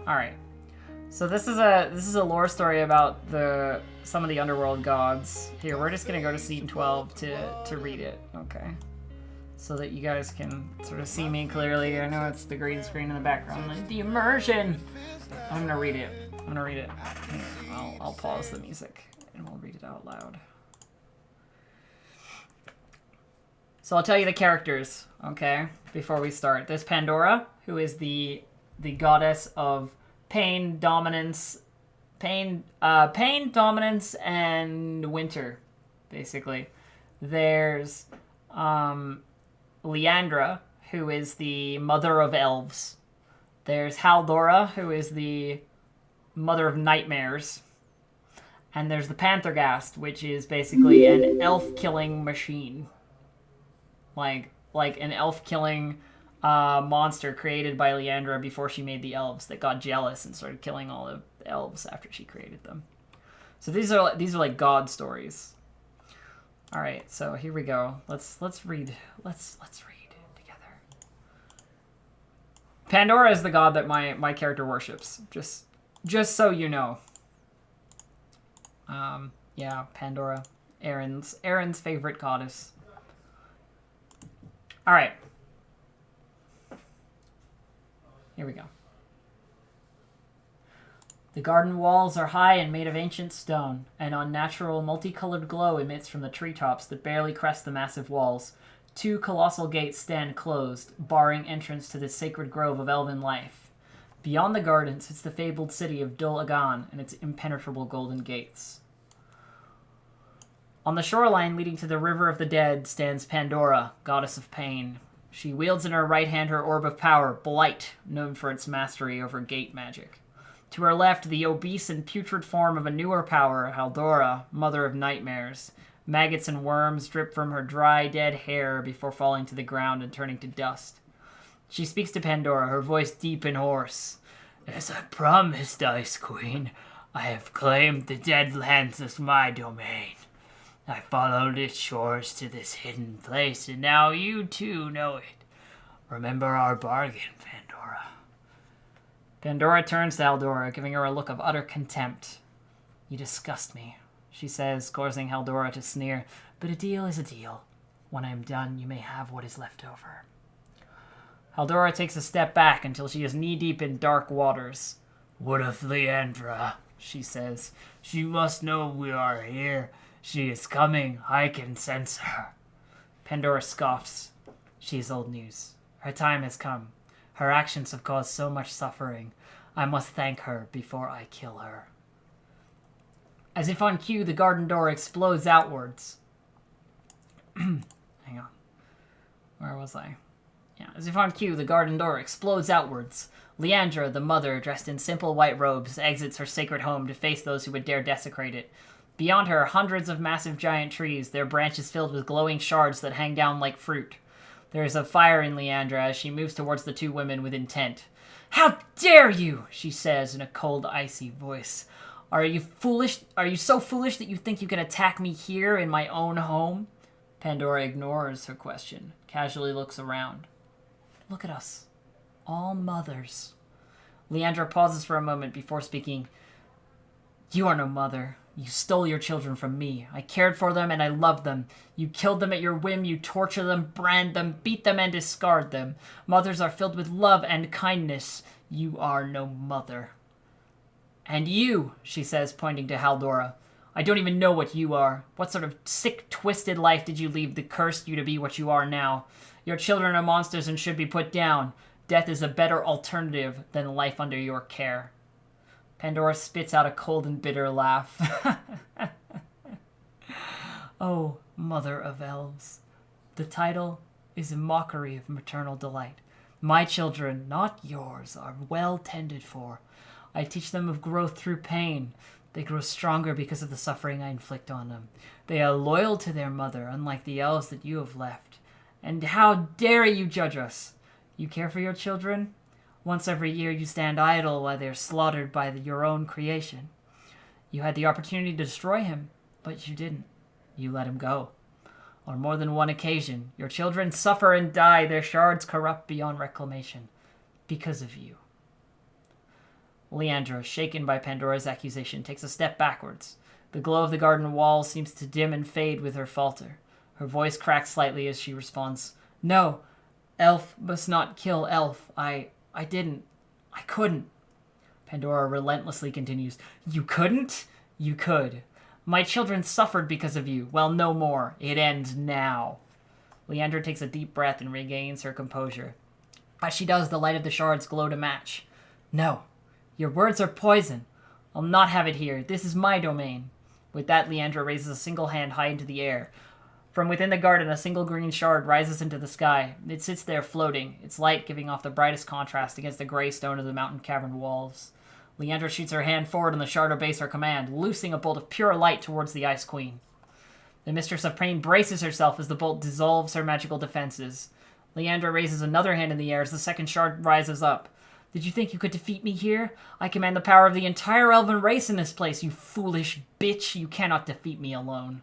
All right. So this is a lore story about some of the Underworld gods. Here, we're just gonna go to scene 12 to read it. Okay. So that you guys can sort of see me clearly. I know it's the green screen in the background. Like, the immersion. I'm gonna read it. Here, I'll pause the music and we'll read it out loud. So I'll tell you the characters, okay, before we start. There's Pandora, who is the goddess of pain, dominance, and winter, basically. There's Leandra, who is the Mother of Elves. There's Haldora, who is the Mother of Nightmares. And there's the Panthergast, which is basically an elf-killing machine. Like an elf-killing monster created by Leandra before she made the elves that got jealous and started killing all the elves after she created them. So these are like god stories. All right, so here we go. Let's read. Let's read together. Pandora is the god that my character worships. Just so you know. Yeah, Pandora, Aaron's favorite goddess. All right. Here we go. The garden walls are high and made of ancient stone. An unnatural, multicolored glow emits from the treetops that barely crest the massive walls. 2 colossal gates stand closed, barring entrance to this sacred grove of elven life. Beyond the garden sits the fabled city of Dul Agan and its impenetrable golden gates. On the shoreline leading to the River of the Dead stands Pandora, goddess of pain. She wields in her right hand her orb of power, Blight, known for its mastery over gate magic. To her left, the obese and putrid form of a newer power, Haldora, Mother of Nightmares. Maggots and worms drip from her dry, dead hair before falling to the ground and turning to dust. She speaks to Pandora, her voice deep and hoarse. As I promised, Ice Queen, I have claimed the Dead Lands as my domain. I followed its shores to this hidden place, and now you too know it. Remember our bargain, Pandora. Pandora turns to Haldora, giving her a look of utter contempt. You disgust me, she says, causing Haldora to sneer. But a deal is a deal. When I am done, you may have what is left over. Haldora takes a step back until she is knee-deep in dark waters. What of Leandra? She says. She must know we are here. She is coming. I can sense her. Pandora scoffs. She is old news. Her time has come. Her actions have caused so much suffering. I must thank her before I kill her. As if on cue, the garden door explodes outwards. Hang on. Where was I? Yeah, as if on cue, the garden door explodes outwards. Leandra, the mother, dressed in simple white robes, exits her sacred home to face those who would dare desecrate it. Beyond her, hundreds of massive giant trees, their branches filled with glowing shards that hang down like fruit. There is a fire in Leandra as she moves towards the 2 women with intent. How dare you, she says in a cold, icy voice. Are you foolish? Are you so foolish that you think you can attack me here in my own home? Pandora ignores her question, casually looks around. Look at us. All mothers. Leandra pauses for a moment before speaking. You are no mother. You stole your children from me. I cared for them and I loved them. You killed them at your whim. You torture them, brand them, beat them, and discard them. Mothers are filled with love and kindness. You are no mother. And you, she says, pointing to Haldora. I don't even know what you are. What sort of sick, twisted life did you lead that cursed you to be what you are now? Your children are monsters and should be put down. Death is a better alternative than life under your care. Pandora spits out a cold and bitter laugh. Oh, Mother of Elves. The title is a mockery of maternal delight. My children, not yours, are well tended for. I teach them of growth through pain. They grow stronger because of the suffering I inflict on them. They are loyal to their mother, unlike the elves that you have left. And how dare you judge us? You care for your children? Once every year you stand idle while they are slaughtered by your own creation. You had the opportunity to destroy him, but you didn't. You let him go. On more than one occasion, your children suffer and die, their shards corrupt beyond reclamation, because of you. Leandra, shaken by Pandora's accusation, takes a step backwards. The glow of the garden wall seems to dim and fade with her falter. Her voice cracks slightly as she responds, "No, elf must not kill elf. I didn't. I couldn't." Pandora relentlessly continues, "You couldn't? You could. My children suffered because of you. Well, no more. It ends now." Leandra takes a deep breath and regains her composure. As she does, the light of the shards glow to match. "No. Your words are poison. I'll not have it here. This is my domain." With that, Leandra raises a single hand high into the air. From within the garden, a single green shard rises into the sky. It sits there floating, its light giving off the brightest contrast against the gray stone of the mountain cavern walls. Leandra shoots her hand forward and the shard obeys her command, loosing a bolt of pure light towards the Ice Queen. The Mistress of Pain braces herself as the bolt dissolves her magical defenses. Leandra raises another hand in the air as the second shard rises up. "Did you think you could defeat me here? I command the power of the entire elven race in this place, you foolish bitch. You cannot defeat me alone."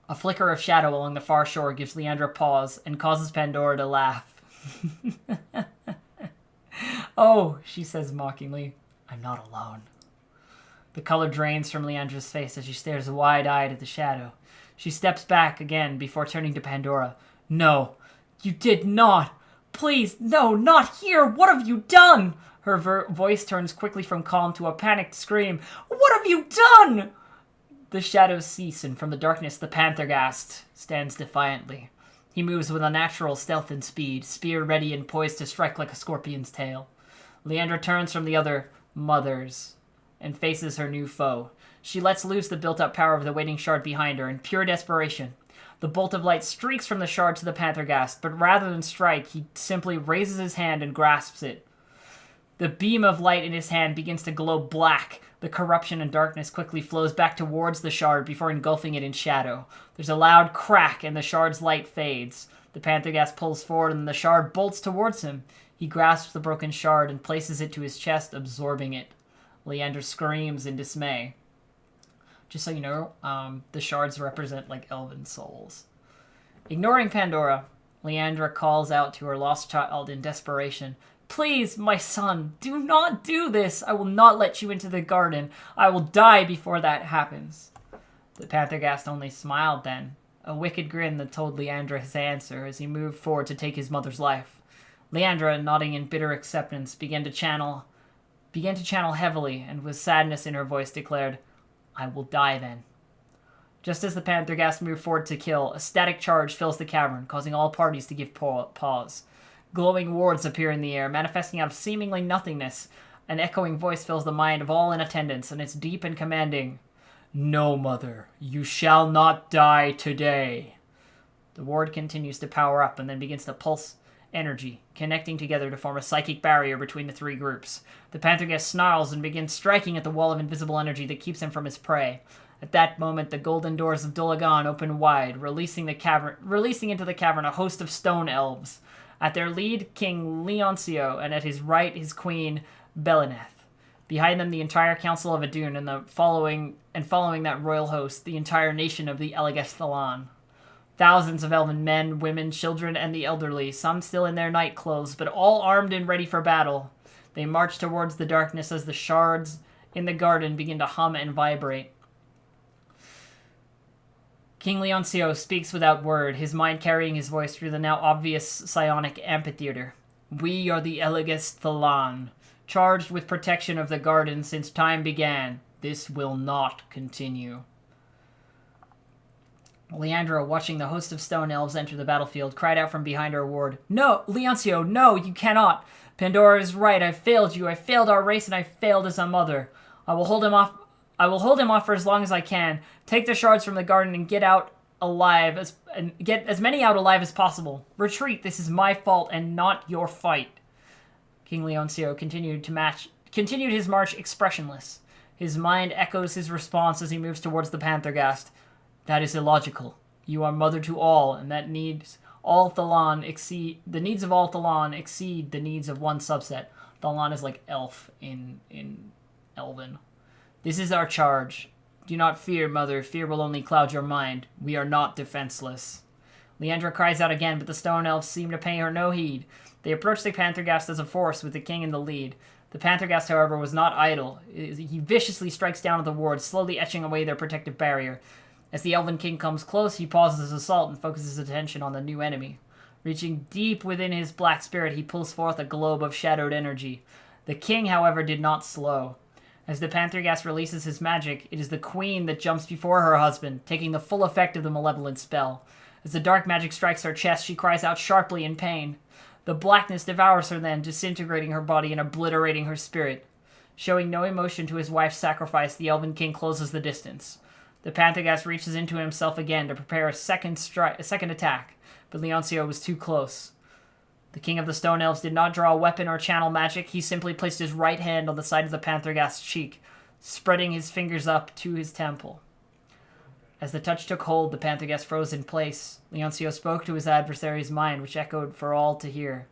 A flicker of shadow along the far shore gives Leandra pause and causes Pandora to laugh. "Oh," she says mockingly, "I'm not alone." The color drains from Leandra's face as she stares wide-eyed at the shadow. She steps back again before turning to Pandora. "No, you did not. Please, no, not here. What have you done?" Her voice turns quickly from calm to a panicked scream. "What have you done?" The shadows cease, and from the darkness the Pantherghast stands defiantly. He moves with unnatural stealth and speed, spear ready and poised to strike like a scorpion's tail. Leandra turns from the other mothers and faces her new foe. She lets loose the built-up power of the waiting shard behind her in pure desperation. The bolt of light streaks from the shard to the Pantherghast, but rather than strike, he simply raises his hand and grasps it. The beam of light in his hand begins to glow black. The corruption and darkness quickly flows back towards the shard before engulfing it in shadow. There's a loud crack, and the shard's light fades. The Pantherghast pulls forward, and the shard bolts towards him. He grasps the broken shard and places it to his chest, absorbing it. Leandra screams in dismay. Just so you know, the shards represent, like, elven souls. Ignoring Pandora, Leandra calls out to her lost child in desperation. "Please, my son, do not do this. I will not let you into the garden. I will die before that happens." The Pantherghast only smiled then, a wicked grin that told Leandra his answer as he moved forward to take his mother's life. Leandra, nodding in bitter acceptance, began to channel heavily, and with sadness in her voice declared, "I will die then." Just as the Pantherghast moved forward to kill, a static charge fills the cavern, causing all parties to give pause. Glowing wards appear in the air, manifesting out of seemingly nothingness. An echoing voice fills the mind of all in attendance, and it's deep and commanding. "No, mother, you shall not die today." The ward continues to power up and then begins to pulse energy, connecting together to form a psychic barrier between the three groups. The Pantherghast snarls and begins striking at the wall of invisible energy that keeps him from his prey. At that moment, the golden doors of Dulagan open wide, releasing into the cavern a host of stone elves. At their lead, King Leoncio, and at his right, his queen, Beleneth. Behind them, the entire Council of Adun, and following that royal host, the entire nation of the Elegesthalan. Thousands of elven men, women, children, and the elderly, some still in their night clothes, but all armed and ready for battle. They march towards the darkness as the shards in the garden begin to hum and vibrate. King Leoncio speaks without word, his mind carrying his voice through the now obvious psionic amphitheater. "We are the Elegesthalan, charged with protection of the garden since time began. This will not continue." Leandra, watching the host of stone elves enter the battlefield, cried out from behind her ward, "No, Leoncio, no, you cannot. Pandora is right. I failed you. I failed our race, and I failed as a mother. I will hold him off for as long as I can. Take the shards from the garden and get as many out alive as possible. Retreat. This is my fault and not your fight." King Leoncio continued his march expressionless. His mind echoes his response as he moves towards the Pantherghast. "That is illogical. You are mother to all, and the needs of all Thalan exceed the needs of one subset." Thalan is like elf in Elven. "This is our charge. Do not fear, mother. Fear will only cloud your mind. We are not defenseless." Leandra cries out again, but the stone elves seem to pay her no heed. They approach the Panthergast as a force, with the king in the lead. The Panthergast, however, was not idle. He viciously strikes down at the wards, slowly etching away their protective barrier. As the Elven King comes close, he pauses his assault and focuses his attention on the new enemy. Reaching deep within his black spirit, he pulls forth a globe of shadowed energy. The king, however, did not slow. As the Panthergast releases his magic, it is the queen that jumps before her husband, taking the full effect of the malevolent spell. As the dark magic strikes her chest, she cries out sharply in pain. The blackness devours her then, disintegrating her body and obliterating her spirit. Showing no emotion to his wife's sacrifice, the Elven King closes the distance. The Panthergast reaches into himself again to prepare a second attack, but Leoncio was too close. The King of the Stone Elves did not draw a weapon or channel magic. He simply placed his right hand on the side of the Panthergast's cheek, spreading his fingers up to his temple. As the touch took hold, the Panthergast froze in place. Leoncio spoke to his adversary's mind, which echoed for all to hear.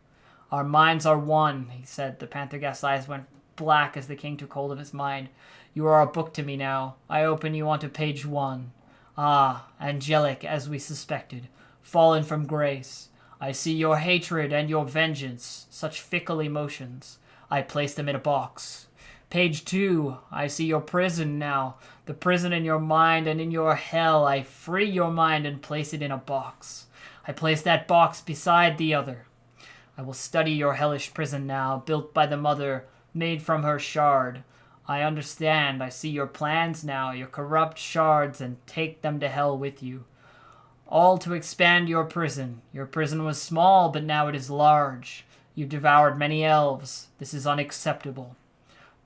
"Our minds are one," he said. The Panthergast's eyes went black as the king took hold of his mind. "You are a book to me now. I open you onto page 1. Ah, angelic, as we suspected, fallen from grace. I see your hatred and your vengeance, such fickle emotions. I place them in a box. Page 2, I see your prison now, the prison in your mind and in your hell. I free your mind and place it in a box. I place that box beside the other. I will study your hellish prison now, built by the mother, made from her shard. I understand. I see your plans now, your corrupt shards, and take them to hell with you. All to expand your prison. Your prison was small, but now it is large. You've devoured many elves. This is unacceptable.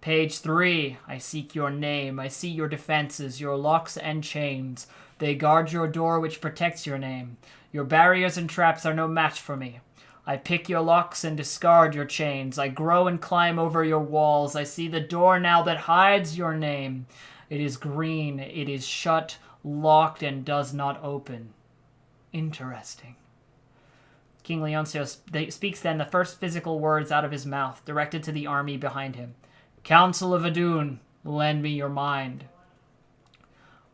Page 3, I seek your name. I see your defenses, your locks and chains. They guard your door which protects your name. Your barriers and traps are no match for me. I pick your locks and discard your chains. I grow and climb over your walls. I see the door now that hides your name. It is green. It is shut, locked, and does not open. Interesting. King Leoncio speaks then the first physical words out of his mouth, directed to the army behind him. Council of Adun, lend me your mind.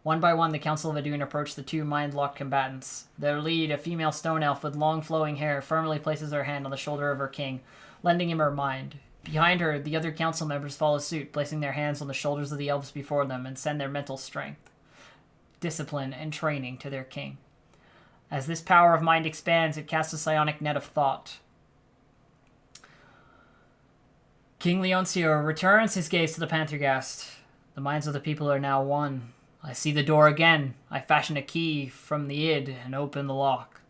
One by one, the Council of Adun approached the two mind-locked combatants. Their lead, a female stone elf with long flowing hair, firmly places her hand on the shoulder of her king, lending him her mind. Behind her, the other council members follow suit, placing their hands on the shoulders of the elves before them and send their mental strength, discipline, and training to their king. As this power of mind expands, it casts a psionic net of thought. King Leoncio returns his gaze to the Panthergast. The minds of the people are now one. I see the door again. I fashion a key from the id and open the lock.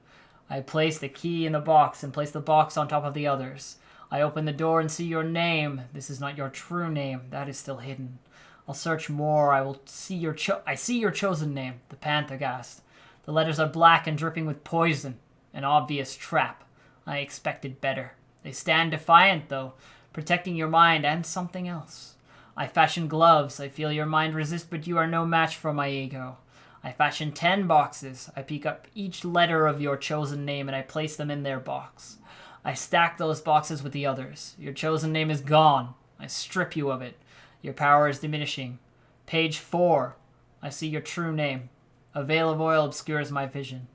I place the key in the box and place the box on top of the others. I open the door and see your name. This is not your true name. That is still hidden. I'll search more. I see your chosen name, the Panthergast. The letters are black and dripping with poison. An obvious trap. I expected better. They stand defiant, though, protecting your mind and something else. I fashion gloves. I feel your mind resist, but you are no match for my ego. I fashion 10 boxes. I pick up each letter of your chosen name and I place them in their box. I stack those boxes with the others. Your chosen name is gone. I strip you of it. Your power is diminishing. Page 4. I see your true name. A veil of oil obscures my vision.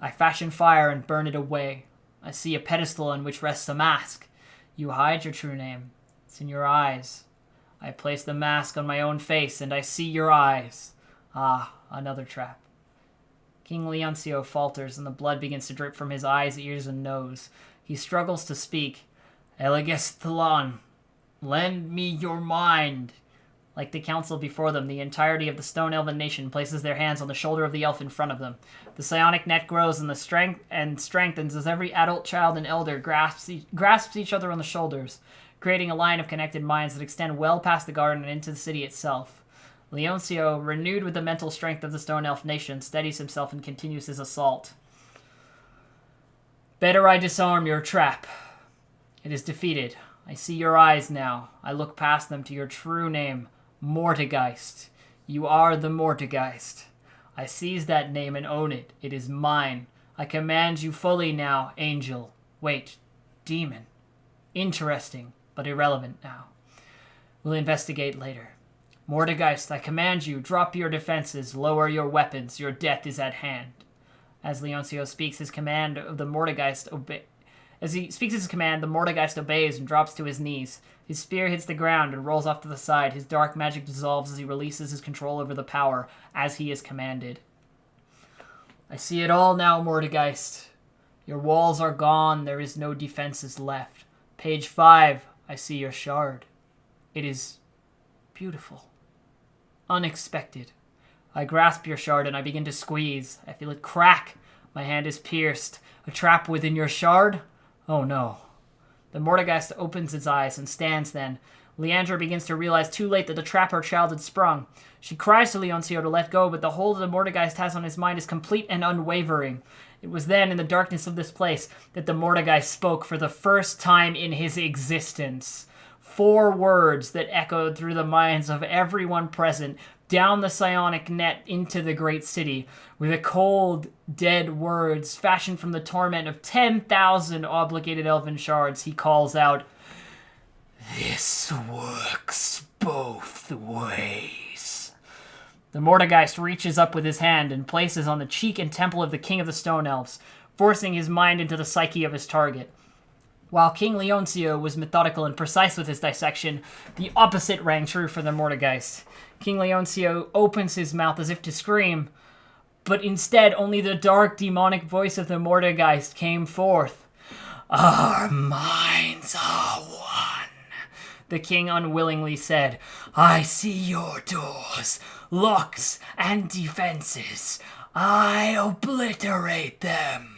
I fashion fire and burn it away. I see a pedestal on which rests a mask. You hide your true name. It's in your eyes. I place the mask on my own face, and I see your eyes. Ah, another trap. King Leoncio falters, and the blood begins to drip from his eyes, ears, and nose. He struggles to speak. Eleges Thalan, lend me your mind. Like the council before them, the entirety of the Stone Elven nation places their hands on the shoulder of the elf in front of them. The psionic net grows and strengthens as every adult, child, and elder grasps each other on the shoulders, creating a line of connected minds that extend well past the garden and into the city itself. Leoncio, renewed with the mental strength of the Stone Elf nation, steadies himself and continues his assault. Better I disarm your trap. It is defeated. I see your eyes now. I look past them to your true name, Mortegeist. You are the Mortegeist. I seize that name and own it. It is mine. I command you fully now, angel. Wait, demon. Interesting, but irrelevant now. We'll investigate later. Mortegeist, I command you, drop your defenses, lower your weapons. Your death is at hand. As Leoncio speaks his command, the Mordegeist obeys and drops to his knees. His spear hits the ground and rolls off to the side. His dark magic dissolves as he releases his control over the power, as he is commanded. I see it all now, Mordegeist. Your walls are gone. There is no defenses left. Page 5, I see your shard. It is beautiful. Unexpected. I grasp your shard and I begin to squeeze. I feel it crack. My hand is pierced. A trap within your shard? Oh no. The Mordegeist opens its eyes and stands then. Leandra begins to realize too late that the trap her child had sprung. She cries to Leoncio to let go, but the hold the Mordegeist has on his mind is complete and unwavering. It was then, in the darkness of this place, that the Mordegeist spoke for the first time in his existence. 4 words that echoed through the minds of everyone present, down the psionic net into the great city, with the cold, dead words fashioned from the torment of 10,000 obligated elven shards. He calls out, "This works both ways." The Mordegeist reaches up with his hand and places on the cheek and temple of the King of the Stone Elves, forcing his mind into the psyche of his target. While King Leoncio was methodical and precise with his dissection, the opposite rang true for the Mordegeist. King Leoncio opens his mouth as if to scream, but instead only the dark, demonic voice of the Mordegeist came forth. "Our minds are one," the king unwillingly said. "I see your doors, locks, and defenses. I obliterate them.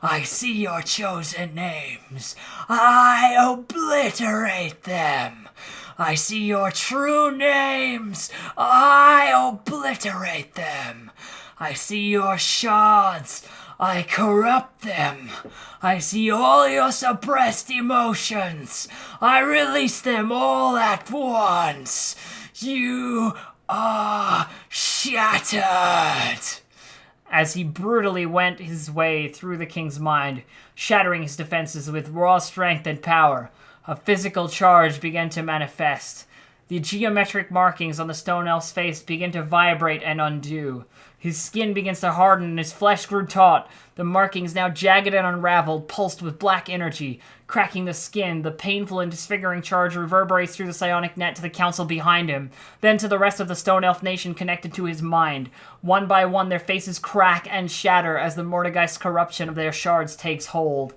I see your chosen names. I obliterate them. I see your true names. I obliterate them. I see your shards. I corrupt them. I see all your suppressed emotions. I release them all at once. You are shattered." As he brutally went his way through the king's mind, shattering his defenses with raw strength and power, a physical charge began to manifest. The geometric markings on the stone elf's face began to vibrate and undo. His skin begins to harden and his flesh grew taut. The markings, now jagged and unraveled, pulsed with black energy. Cracking the skin, the painful and disfiguring charge reverberates through the psionic net to the council behind him, then to the rest of the stone elf nation connected to his mind. One by one, their faces crack and shatter as the Mordegeist's corruption of their shards takes hold.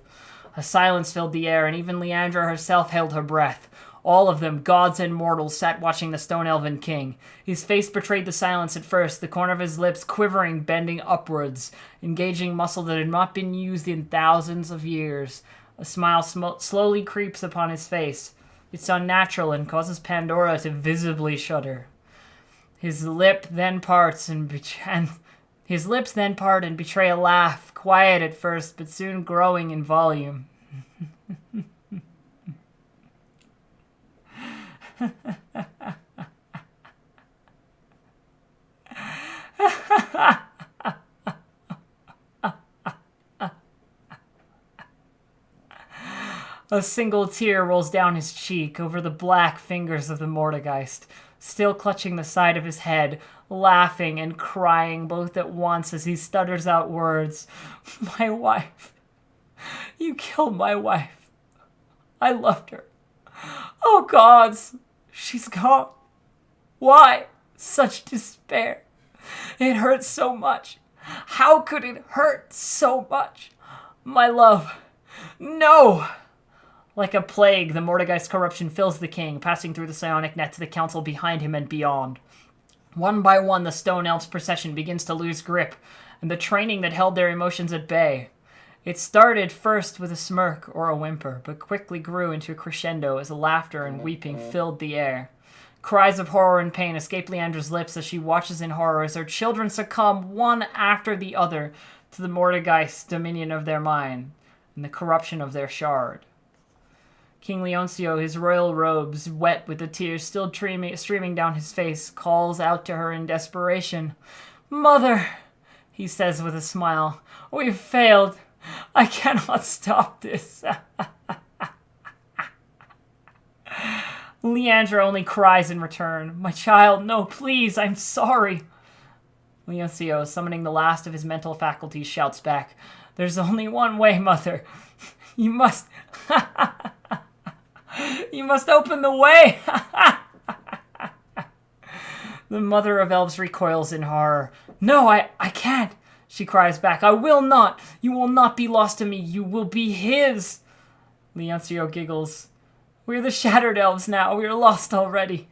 A silence filled the air, and even Leandra herself held her breath. All of them, gods and mortals, sat watching the stone elven king. His face betrayed the silence at first, the corner of his lips quivering, bending upwards, engaging muscle that had not been used in thousands of years. A smile slowly creeps upon his face. It's unnatural and causes Pandora to visibly shudder. His lips then part and betray a laugh, quiet at first, but soon growing in volume. A single tear rolls down his cheek over the black fingers of the Mordegeist, still clutching the side of his head, laughing and crying both at once as he stutters out words. "My wife. You killed my wife. I loved her. Oh, gods, she's gone. Why such despair? It hurts so much. How could it hurt so much? My love, no!" Like a plague, the Mordegeist corruption fills the king, passing through the psionic net to the council behind him and beyond. One by one, the stone elf's procession begins to lose grip, and the training that held their emotions at bay. It started first with a smirk or a whimper, but quickly grew into a crescendo as laughter and weeping filled the air. Cries of horror and pain escape Leandra's lips as she watches in horror as her children succumb one after the other to the Mordegeist's dominion of their mind and the corruption of their shard. King Leoncio, his royal robes wet with the tears still streaming down his face, calls out to her in desperation. "Mother," he says with a smile, "we've failed. I cannot stop this." Leandra only cries in return. "My child, no, please, I'm sorry." Leoncio, summoning the last of his mental faculties, shouts back, "There's only one way, Mother. You must... You must open the way!" The Mother of Elves recoils in horror. "No, I can't," she cries back. "I will not. You will not be lost to me. You will be his." Leoncio giggles. "We're the Shattered Elves now. We're lost already.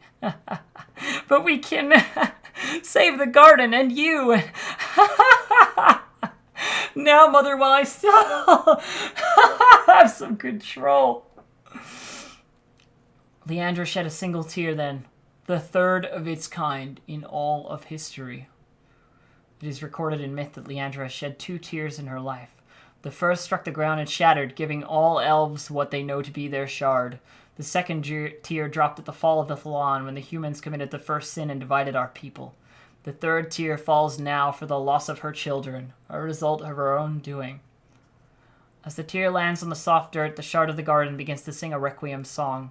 But we can save the garden and you. Now, Mother, while I still have some control." Leandra shed a single tear then, the third of its kind in all of history. It is recorded in myth that Leandra shed 2 tears in her life. The first struck the ground and shattered, giving all elves what they know to be their shard. The second tear dropped at the fall of the Thalan, when the humans committed the first sin and divided our people. The third tear falls now for the loss of her children, a result of her own doing. As the tear lands on the soft dirt, the shard of the garden begins to sing a requiem song.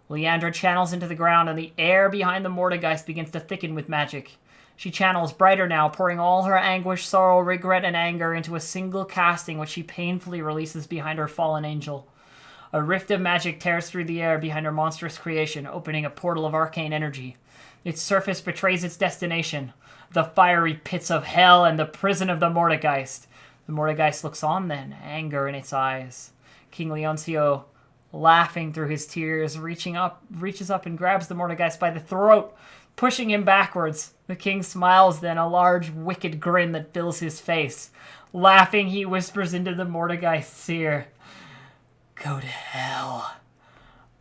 Leandra channels into the ground, and the air behind the Mordegeist begins to thicken with magic. She channels brighter now, pouring all her anguish, sorrow, regret, and anger into a single casting, which she painfully releases behind her fallen angel. A rift of magic tears through the air behind her monstrous creation, opening a portal of arcane energy. Its surface betrays its destination, the fiery pits of hell and the prison of the Mordegeist. The Mordegeist looks on then, anger in its eyes. King Leoncio, laughing through his tears, reaches up and grabs the Mordegeist by the throat, pushing him backwards. The king smiles then, a large, wicked grin that fills his face. Laughing, he whispers into the Mordegeist's ear, "Go to hell."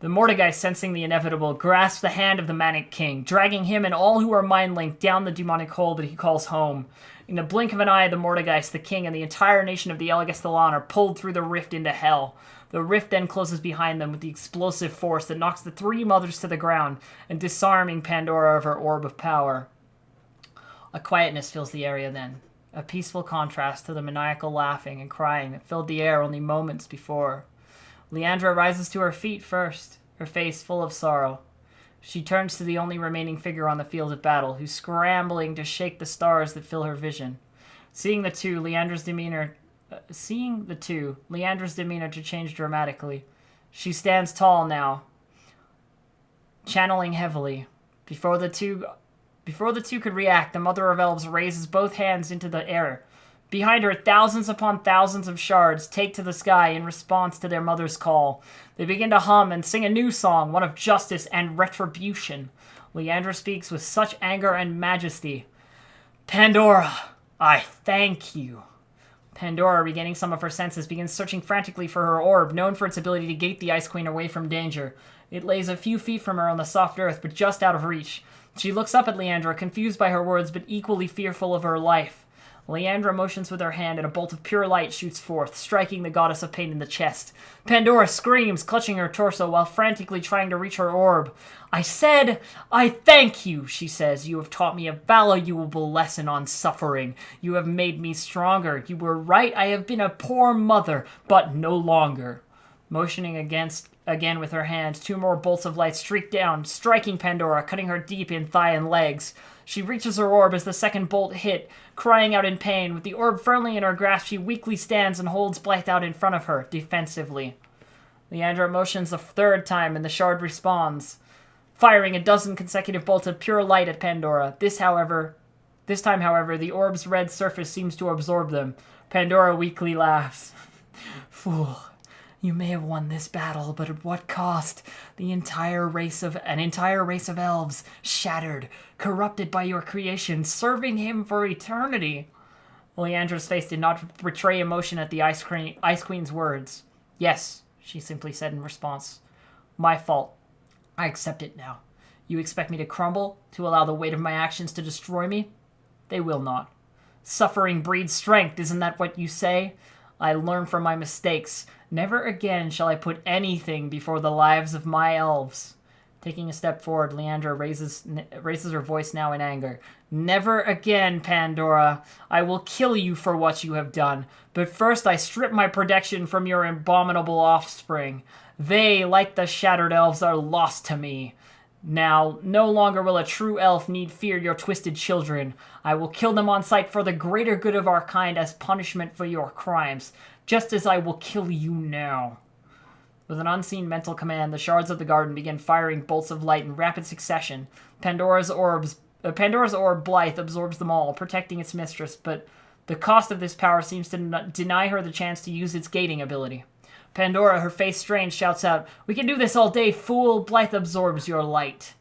The Mordegeist, sensing the inevitable, grasps the hand of the Manic King, dragging him and all who are mind-linked down the demonic hole that he calls home. In the blink of an eye, the Mordegeist, the king, and the entire nation of the Elagast Thalan are pulled through the rift into hell. The rift then closes behind them with the explosive force that knocks the 3 mothers to the ground and disarming Pandora of her orb of power. A quietness fills the area then, a peaceful contrast to the maniacal laughing and crying that filled the air only moments before. Leandra rises to her feet first, her face full of sorrow. She turns to the only remaining figure on the field of battle, who's scrambling to shake the stars that fill her vision. Seeing the two, Leandra's demeanor to change dramatically. She stands tall now, channeling heavily. Before the two could react, the Mother of Elves raises both hands into the air. Behind her, thousands upon thousands of shards take to the sky in response to their mother's call. They begin to hum and sing a new song, one of justice and retribution. Leandra speaks with such anger and majesty. "Pandora, I thank you." Pandora, regaining some of her senses, begins searching frantically for her orb, known for its ability to gate the Ice Queen away from danger. It lays a few feet from her on the soft earth, but just out of reach. She looks up at Leandra, confused by her words, but equally fearful of her life. Leandra motions with her hand, and a bolt of pure light shoots forth, striking the goddess of pain in the chest. Pandora screams, clutching her torso while frantically trying to reach her orb. "I said, I thank you," she says. "You have taught me a valuable lesson on suffering. You have made me stronger. You were right, I have been a poor mother, but no longer." Motioning again with her hand, 2 more bolts of light streak down, striking Pandora, cutting her deep in thigh and legs. She reaches her orb as the second bolt hit, crying out in pain. With the orb firmly in her grasp, she weakly stands and holds Blythe out in front of her, defensively. Leandra motions a third time, and the shard responds, firing a dozen consecutive bolts of pure light at Pandora. This time, however, the orb's red surface seems to absorb them. Pandora weakly laughs. "Fool. You may have won this battle, but at what cost? An entire race of elves, shattered, corrupted by your creation, serving him for eternity." Leandra's face did not betray emotion at the Ice Queen's words. "Yes," she simply said in response. "My fault. I accept it now. You expect me to crumble, to allow the weight of my actions to destroy me? They will not. Suffering breeds strength, isn't that what you say? I learn from my mistakes. Never again shall I put anything before the lives of my elves." Taking a step forward, Leandra raises her voice now in anger. "Never again, Pandora. I will kill you for what you have done. But first I strip my protection from your abominable offspring. They, like the Shattered Elves, are lost to me. Now, no longer will a true elf need fear your twisted children. I will kill them on sight for the greater good of our kind as punishment for your crimes, just as I will kill you now. With an unseen mental command, the shards of the garden begin firing bolts of light in rapid succession. Pandora's orb, Blythe, absorbs them all, protecting its mistress, but the cost of this power seems to deny her the chance to use its gating ability. Pandora, her face strange, shouts out, "We can do this all day, fool! Blythe absorbs your light."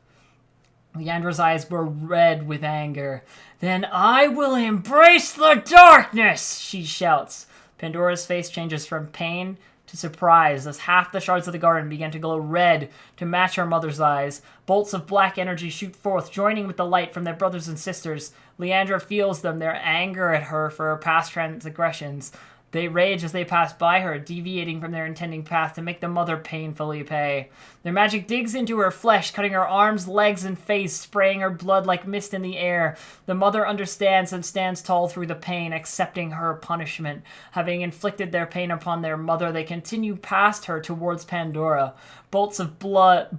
Leandra's eyes were red with anger. "Then I will embrace the darkness!" she shouts. Pandora's face changes from pain to surprise as half the shards of the garden begin to glow red to match her mother's eyes. Bolts of black energy shoot forth, joining with the light from their brothers and sisters. Leandra feels them, their anger at her for her past transgressions. They rage as they pass by her, deviating from their intending path to make the mother painfully pay. Their magic digs into her flesh, cutting her arms, legs, and face, spraying her blood like mist in the air. The mother understands and stands tall through the pain, accepting her punishment. Having inflicted their pain upon their mother, they continue past her towards Pandora. Bolts of both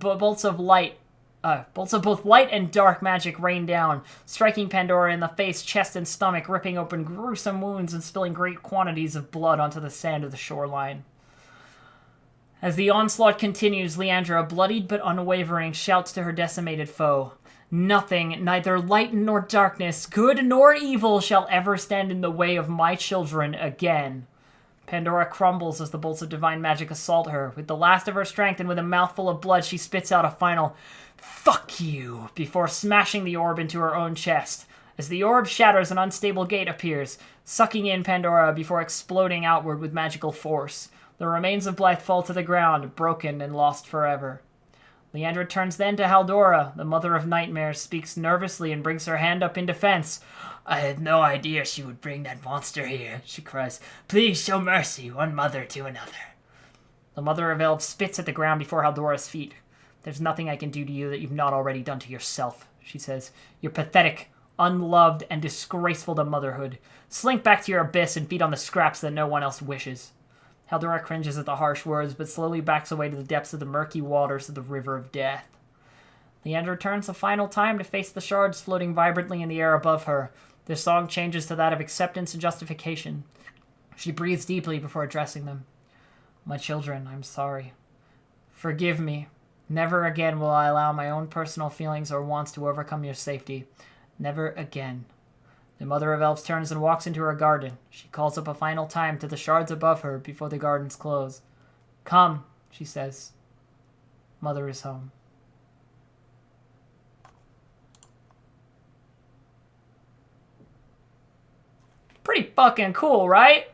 light and dark magic rain down, striking Pandora in the face, chest, and stomach, ripping open gruesome wounds and spilling great quantities of blood onto the sand of the shoreline. As the onslaught continues, Leandra, bloodied but unwavering, shouts to her decimated foe, "Nothing, neither light nor darkness, good nor evil, shall ever stand in the way of my children again." Pandora crumbles as the bolts of divine magic assault her. With the last of her strength and with a mouthful of blood, she spits out a final "Fuck you!" before smashing the orb into her own chest. As the orb shatters, an unstable gate appears, sucking in Pandora before exploding outward with magical force. The remains of Blythe fall to the ground, broken and lost forever. Leandra turns then to Haldora. The mother of nightmares speaks nervously and brings her hand up in defense. "I had no idea she would bring that monster here," she cries. "Please show mercy, one mother to another." The Mother of Elves spits at the ground before Haldora's feet. "There's nothing I can do to you that you've not already done to yourself," she says. "You're pathetic, unloved, and disgraceful to motherhood. Slink back to your abyss and feed on the scraps that no one else wishes." Haldora cringes at the harsh words, but slowly backs away to the depths of the murky waters of the River of Death. Leandra turns a final time to face the shards floating vibrantly in the air above her. Their song changes to that of acceptance and justification. She breathes deeply before addressing them. "My children, I'm sorry. Forgive me. Never again will I allow my own personal feelings or wants to overcome your safety. Never again." The Mother of Elves turns and walks into her garden. She calls up a final time to the shards above her before the gardens close. "Come," she says. "Mother is home." Pretty fucking cool, right?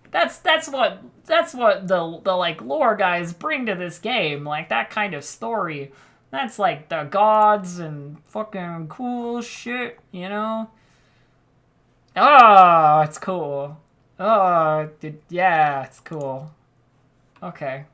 That's what the like lore guys bring to this game, like that kind of story. That's like the gods and fucking cool shit, you know? Oh, it's cool. Oh, yeah, it's cool. Okay.